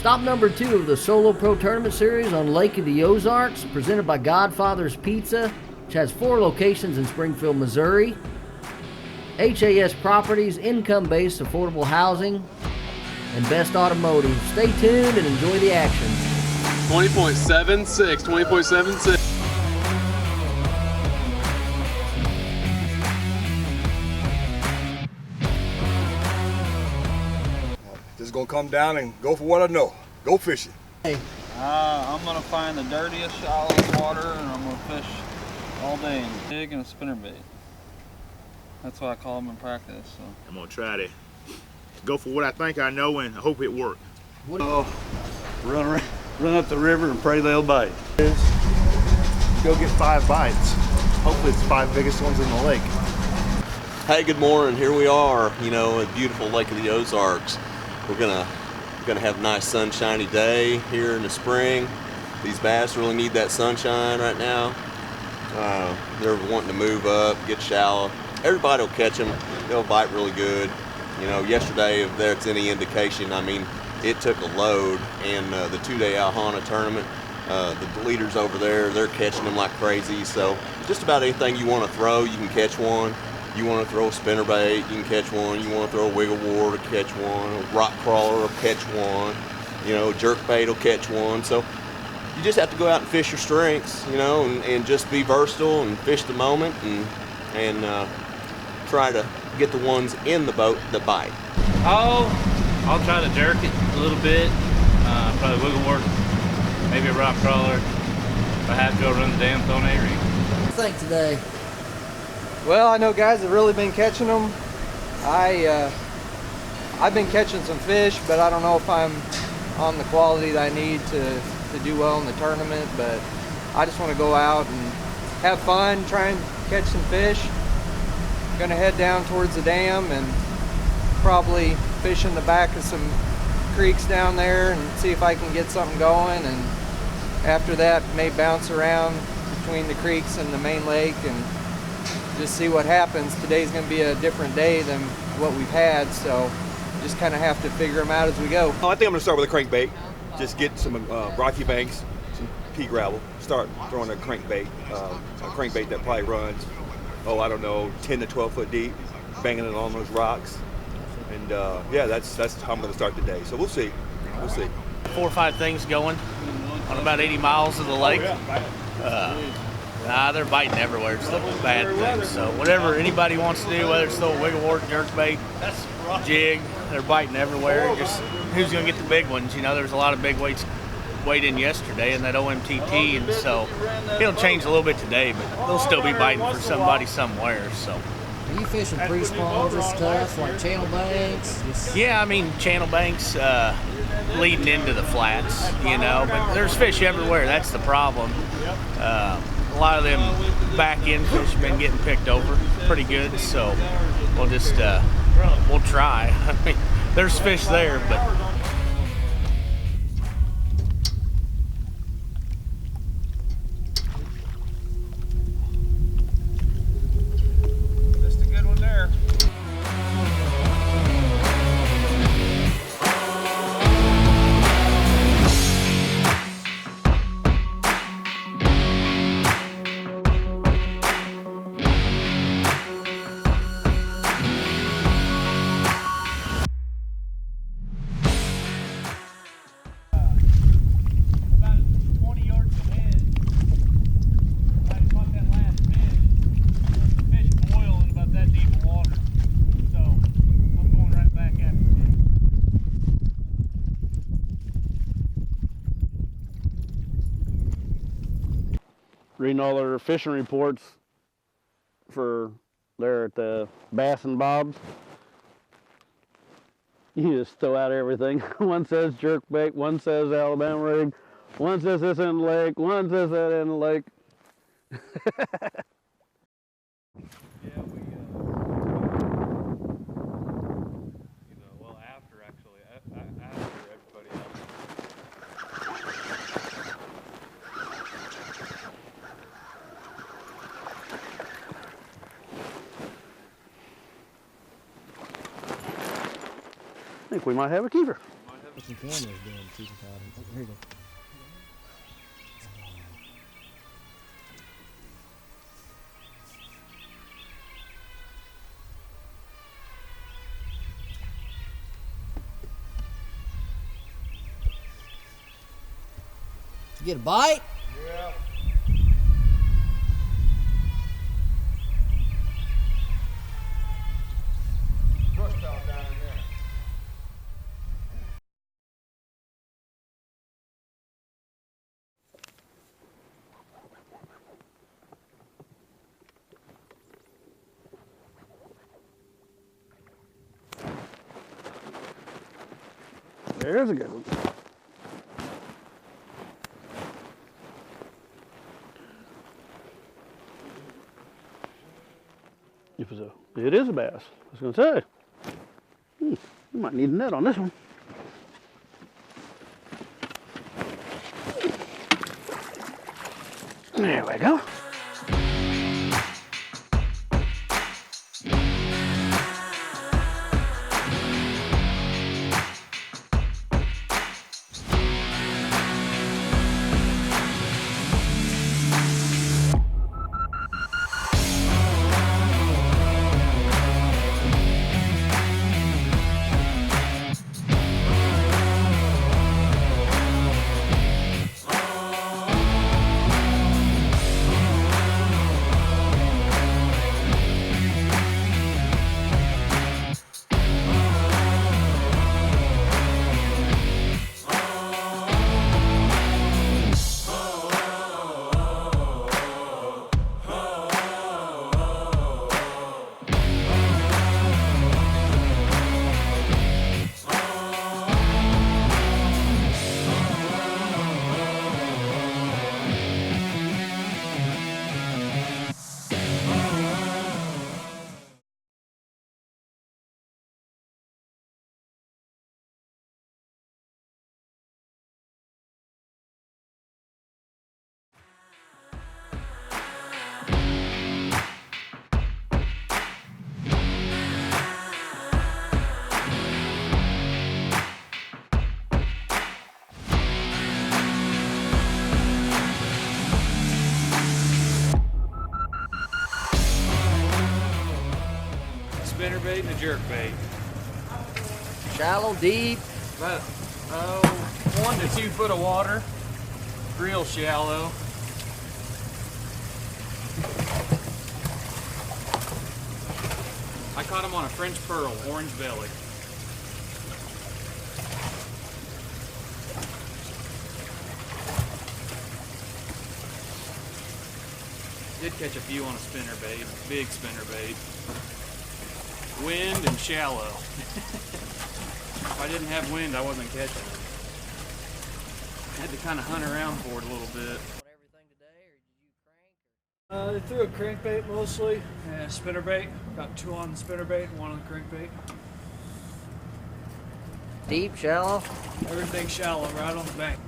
Stop number 2 of the Solo Pro Tournament Series on Lake of the Ozarks, presented by Godfather's Pizza, which has 4 locations in Springfield, Missouri. HAS Properties, income-based affordable housing, and Best Automotive. Stay tuned and enjoy the action. 20.76, 20.76. Just gonna come down and go for what I know. Go fishing. Hey. I'm gonna find the dirtiest, shallowest water, and I'm gonna fish all day. Jig and a spinnerbait. That's what I call them in practice. So I'm gonna try to go for what I think I know and I hope it works. Run up the river and pray they'll bite. Go get 5 bites. Hopefully it's the 5 biggest ones in the lake. Hey, good morning. Here we are, you know, at beautiful Lake of the Ozarks. We're gonna have a nice sunshiny day here in the spring. These bass really need that sunshine right now. They're wanting to move up, get shallow. Everybody will catch them. They'll bite really good. You know, yesterday, if that's any indication, I mean, it took a load. And the 2-day Alhana tournament, the leaders over there, they're catching them like crazy. So just about anything you want to throw, you can catch one. You want to throw a spinnerbait, you can catch one. You want to throw a wiggle wart, catch one. A rock crawler will catch one. You know, jerkbait will catch one. So you just have to go out and fish your strengths, you know, and just be versatile and fish the moment and try to get the ones in the boat that bite. I'll try to jerk it a little bit, probably wiggle wart, maybe a rock crawler. If I have to go run the dam, throw an A-ring. What do you think today? Well, I know guys have really been catching them. I've been catching some fish, but I don't know if I'm on the quality that I need to do well in the tournament. But I just want to go out and have fun, try and catch some fish. Gonna head down towards the dam and probably fish in the back of some creeks down there and see if I can get something going. And after that, may bounce around between the creeks and the main lake and just see what happens. Today's going to be a different day than what we've had, so just kind of have to figure them out as we go. I think I'm gonna start with a crankbait. Just get some rocky banks, some pea gravel. Start throwing a crankbait that probably runs, I don't know, 10 to 12 foot deep, banging it on those rocks. And yeah, that's how I'm gonna start the day. So we'll see. 4 or 5 things going on about 80 miles of the lake. They're biting everywhere. It's the bad thing. So whatever anybody wants to do, whether it's throw a wiggle wart, jerkbait, jig, they're biting everywhere. Just who's going to get the big ones? You know, there's a lot of big weights weighed in yesterday in that OMTT, and so it'll change a little bit today, but they'll still be biting for somebody somewhere. So. Are you fishing pre-spawns and stuff, like channel banks? Yeah, I mean, channel banks leading into the flats, you know, but there's fish everywhere. That's the problem. A lot of them back-end fish have been getting picked over pretty good, so we'll just, we'll try. I mean, there's fish there, but... missed a good one there. Reading all their fishing reports for there at the Bass and Bob's. You just throw out everything. One says jerkbait, one says Alabama rig, one says this in the lake, one says that in the lake. I think we might have a keeper. What's the camera's doing? Keep it out. Oh, here you go. You get a bite? Yeah. Brush pile down in there. There's a good one. It is a bass. I was going to say. You might need a net on this one. There we go. Spinnerbait and a jerkbait. Shallow, deep. About 1 to 2 foot of water. Real shallow. I caught him on a French pearl, orange belly. Did catch a few on a spinnerbait, big spinnerbait. Wind and shallow. If I didn't have wind, I wasn't catching it. I had to kind of hunt around for it a little bit. They threw a crankbait mostly, and a spinnerbait. Got 2 on the spinnerbait and 1 on the crankbait. Deep, shallow? Everything shallow, right on the bank.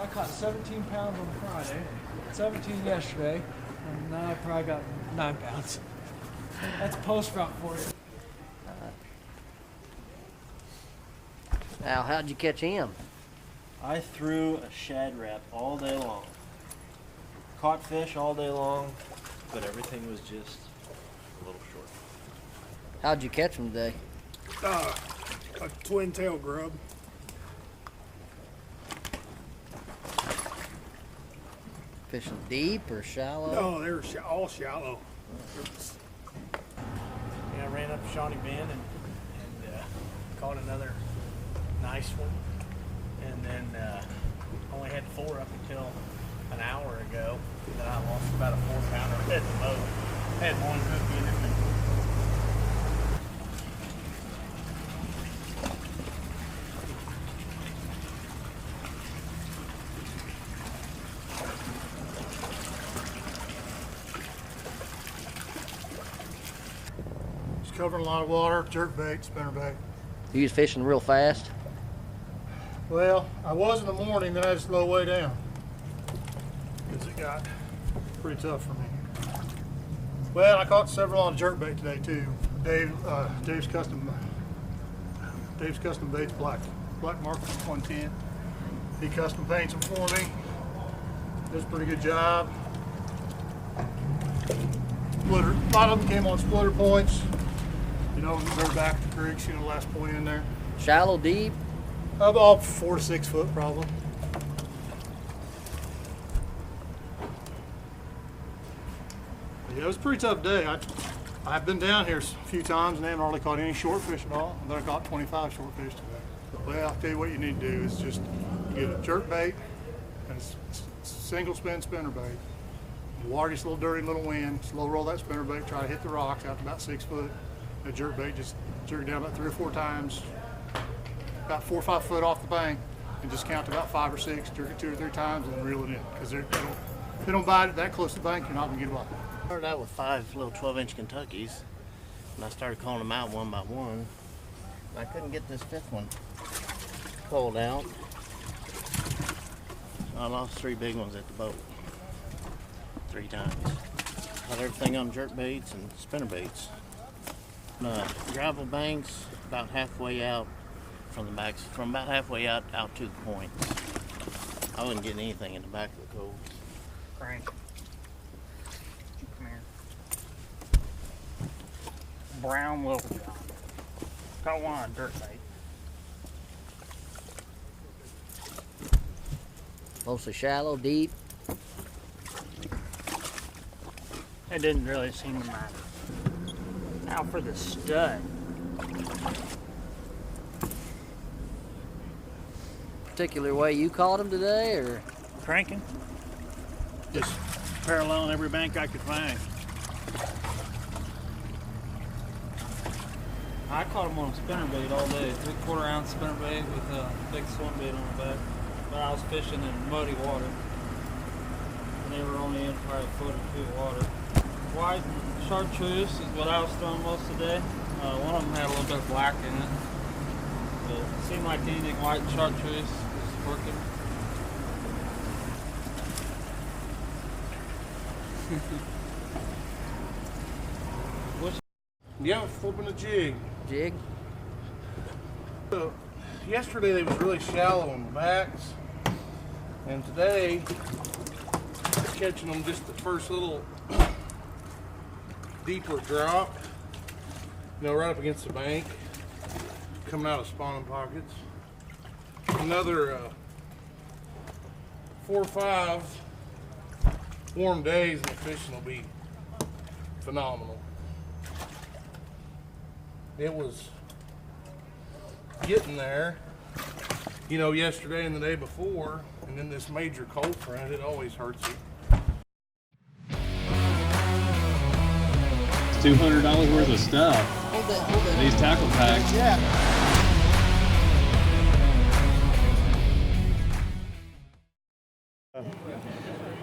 I caught 17 pounds on Friday, 17 yesterday, and now I probably got 9 pounds. That's post route for you. Now, how'd you catch him? I threw a shad rap all day long. Caught fish all day long, but everything was just a little short. How'd you catch him today? A twin tail grub. Fishing deep or shallow? No, they were all shallow. Yeah, I ran up Shawnee Bend and caught another nice one. And then only had 4 up until an hour ago. Then I lost about a 4-pounder at the boat. Had 1 hook in it. Covering a lot of water, jerkbait, spinnerbait. You was fishing real fast? Well, I was in the morning, then I just slowed way down because it got pretty tough for me. Well, I caught several on jerkbait today too. Dave's custom baits, black marker 110. He custom paints them for me. Does a pretty good job. Splitter, a lot of them came on splitter points. You know, they're back at the creeks. You know, last point in there. Shallow, deep? About 4 to 6 foot probably. Yeah, it was a pretty tough day. I've been down here a few times and I haven't hardly caught any short fish at all. And then I caught 25 short fish today. Well, I'll tell you what you need to do is just get a jerk bait and a single spin spinner bait. The water gets a little dirty, little wind. Slow roll that spinner bait, try to hit the rocks out to about 6 foot. A jerk bait, just jerk it down about 3 or 4 times, about 4 or 5 foot off the bank, and just count to about 5 or 6, jerk it 2 or 3 times, and then reel it in. Because if they don't bite it that close to the bank, you're not gonna get a bite. I started out with 5 little 12-inch Kentuckys, and I started calling them out one by one. I couldn't get this 5th one called out. I lost 3 big ones at the boat 3 times. Got everything on jerk baits and spinner baits. Gravel banks about halfway out from the backs, from about halfway out to the points. I wasn't getting anything in the back of the cove. Frank, come here. Brown Little John. Got one on dirt bait. Mostly shallow, deep. It didn't really seem to matter. Now for the stud. Particular way you caught him today, or? Cranking. Just paralleling every bank I could find. I caught him on a spinnerbait all day, 3/4 ounce spinnerbait with a big swim bait on the back. But I was fishing in muddy water, and they were only in probably a foot or 2 of water. White chartreuse is what I was throwing most of the day. One of them had a little bit of black in it. But it seemed like anything white chartreuse was working. Yeah, flipping a jig. Jig? So, yesterday they was really shallow on the backs, and today catching them just the first little deeper drop, you know, right up against the bank, coming out of spawning pockets. Another 4 or 5 warm days and the fishing will be phenomenal. It was getting there, you know, yesterday and the day before, and then this major cold front, it always hurts you. It's $200 worth of stuff. Hold that. These tackle packs. Yeah.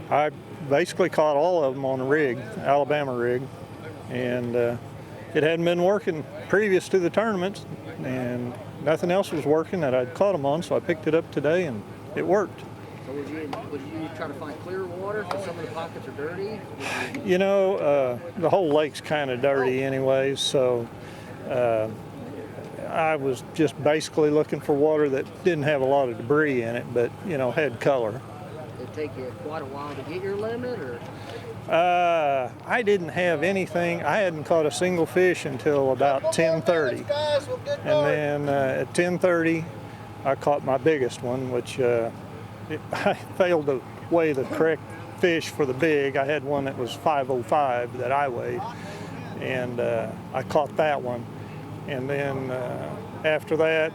I basically caught all of them on a rig, Alabama rig, and it hadn't been working previous to the tournaments, and nothing else was working that I'd caught them on, so I picked it up today and it worked. So would you try to find clear water because some of the pockets are dirty? You know, the whole lake's kind of dirty anyways, so I was just basically looking for water that didn't have a lot of debris in it, but, you know, had color. Did it take you quite a while to get your limit, or? I didn't have anything. I hadn't caught a single fish until about 10:30, and then at 10:30 I caught my biggest one, which I failed to weigh the correct fish for the big. I had one that was 505 that I weighed, and I caught that one. And then after that,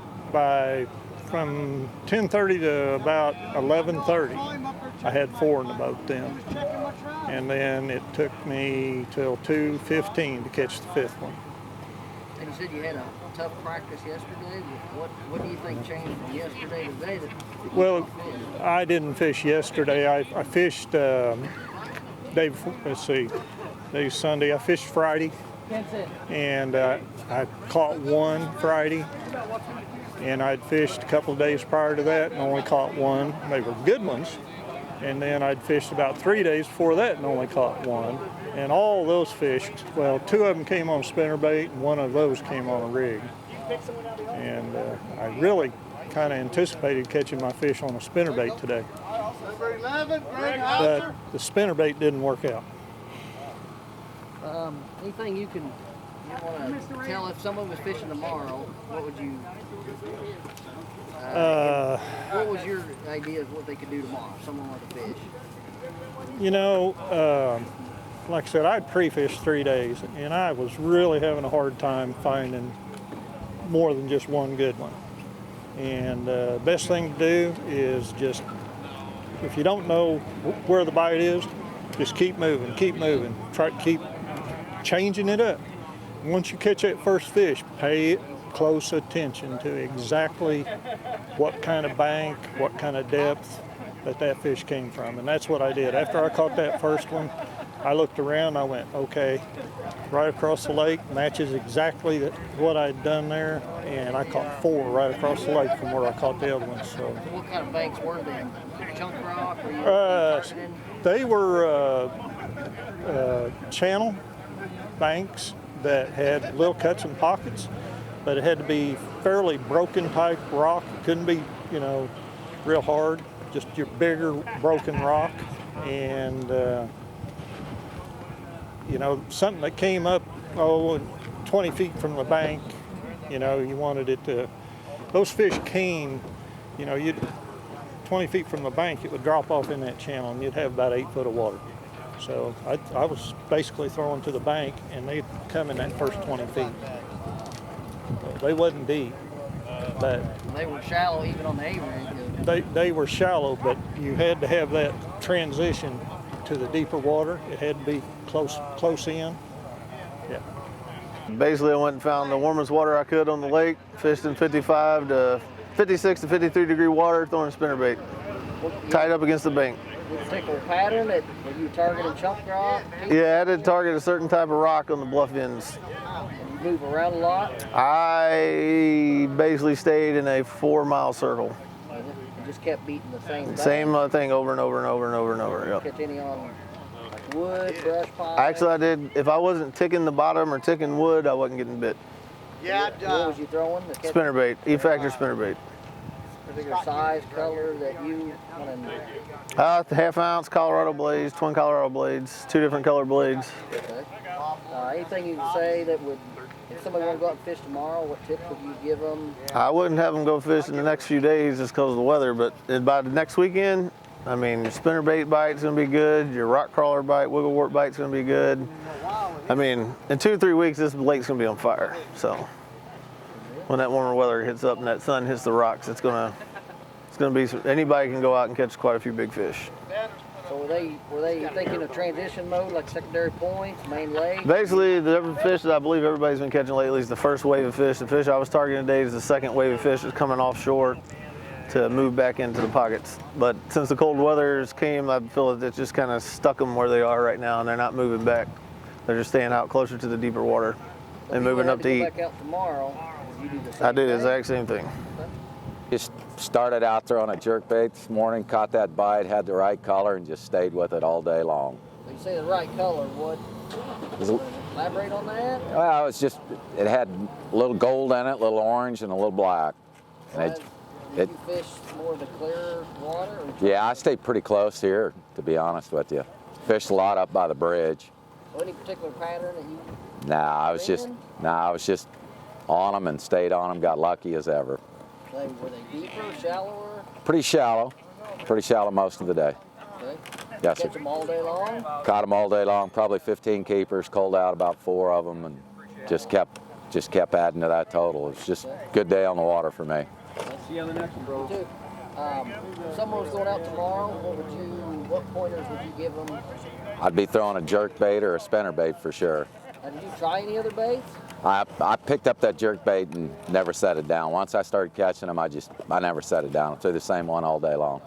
from 10:30 to about 11:30, I had 4 in the boat then. And then it took me till 2:15 to catch the 5th one. And you said you had a tough practice yesterday. What do you think changed from yesterday to today? Well, I didn't fish yesterday. I fished day before, let's see, today's Sunday. I fished Friday, and I caught 1 Friday, and I'd fished a couple of days prior to that and only caught one. They were good ones. And then I'd fished about 3 days before that and only caught one. And all those fish, well, 2 of them came on spinnerbait and 1 of those came on a rig. And I really kind of anticipated catching my fish on a spinnerbait today. But the spinnerbait didn't work out. Anything you want to tell if someone was fishing tomorrow, what would you... what was your idea of what they could do tomorrow if someone wanted to fish? You know, like I said, I'd pre-fished 3 days, and I was really having a hard time finding more than just one good one. And best thing to do is just, if you don't know where the bite is, just keep moving, try to keep changing it up. Once you catch that first fish, pay close attention to exactly what kind of bank, what kind of depth that fish came from. And that's what I did. After I caught that first one, I looked around, I went, okay, right across the lake, matches exactly what I'd done there, and I caught 4 right across the lake from where I caught the other ones. So. What kind of banks were they? Chunk rock? Or they were channel banks that had little cuts and pockets, but it had to be fairly broken type rock. It couldn't be, you know, real hard, just your bigger broken rock. And, you know, something that came up, 20 feet from the bank, you know, you wanted it to, those fish came, you know, 20 feet from the bank, it would drop off in that channel and you'd have about 8 foot of water. So I was basically throwing to the bank and they'd come in that first 20 feet. They wasn't deep, but they were shallow even on the A-rig. They were shallow, but you had to have that transition to the deeper water. It had to be close in. Yeah. Basically, I went and found the warmest water I could on the lake, fished in 55 to 56 to 53 degree water, throwing a spinnerbait, tied up against the bank. Particular pattern that were you targeting chunk rock? Yeah, I had to target a certain type of rock on the bluff ends. You move around a lot? I basically stayed in a 4-mile circle. You just kept beating the same Same thing over and over and over and over and over. Yep. Catch any on like wood, brush pile? Actually, I did. If I wasn't ticking the bottom or ticking wood, I wasn't getting bit. Yeah. What was you throwing? Spinnerbait, E-Factor spinnerbait. Particular size, color that you want to... half ounce Colorado blades, twin Colorado blades, 2 different color blades. Okay. Anything you can say that would, if somebody wanted to go out and fish tomorrow, what tips would you give them? I wouldn't have them go fish in the next few days just because of the weather, but by the next weekend, I mean, your spinnerbait bite's gonna be good, your rock crawler bite, wigglewort bite's gonna be good. I mean, in 2 or 3 weeks, this lake's gonna be on fire, so. When that warmer weather hits up and that sun hits the rocks, it's gonna be, anybody can go out and catch quite a few big fish. So were they thinking of transition mode, like secondary points, main lake? Basically, the fish that I believe everybody's been catching lately is the first wave of fish. The fish I was targeting today is the second wave of fish that's coming offshore to move back into the pockets. But since the cold weathers came, I feel that it's just kind of stuck them where they are right now, and they're not moving back. They're just staying out closer to the deeper water and moving up to eat. Back out tomorrow. I do the exact same thing. Just started out throwing a jerkbait this morning, caught that bite, had the right color, and just stayed with it all day long. You say the right color, what? Elaborate on that? Well, it had a little gold in it, a little orange, and a little black. And you fish more of the clear water? Yeah, I stayed pretty close here, to be honest with you. Fished a lot up by the bridge. Any particular pattern that you? I was just on them and stayed on them, got lucky as ever. Were they deeper, shallower? Pretty shallow most of the day. Okay. Yes, Catch them all day long? Caught them all day long, probably 15 keepers, culled out about 4 of them, and just kept adding to that total. It was just a good day on the water for me. See you on the next one, bro. If someone was going out tomorrow, what pointers would you give them? I'd be throwing a jerk bait or a spinner bait for sure. Did you try any other baits? I picked up that jerk bait and never set it down. Once I started catching them, I never set it down. I threw the same one all day long.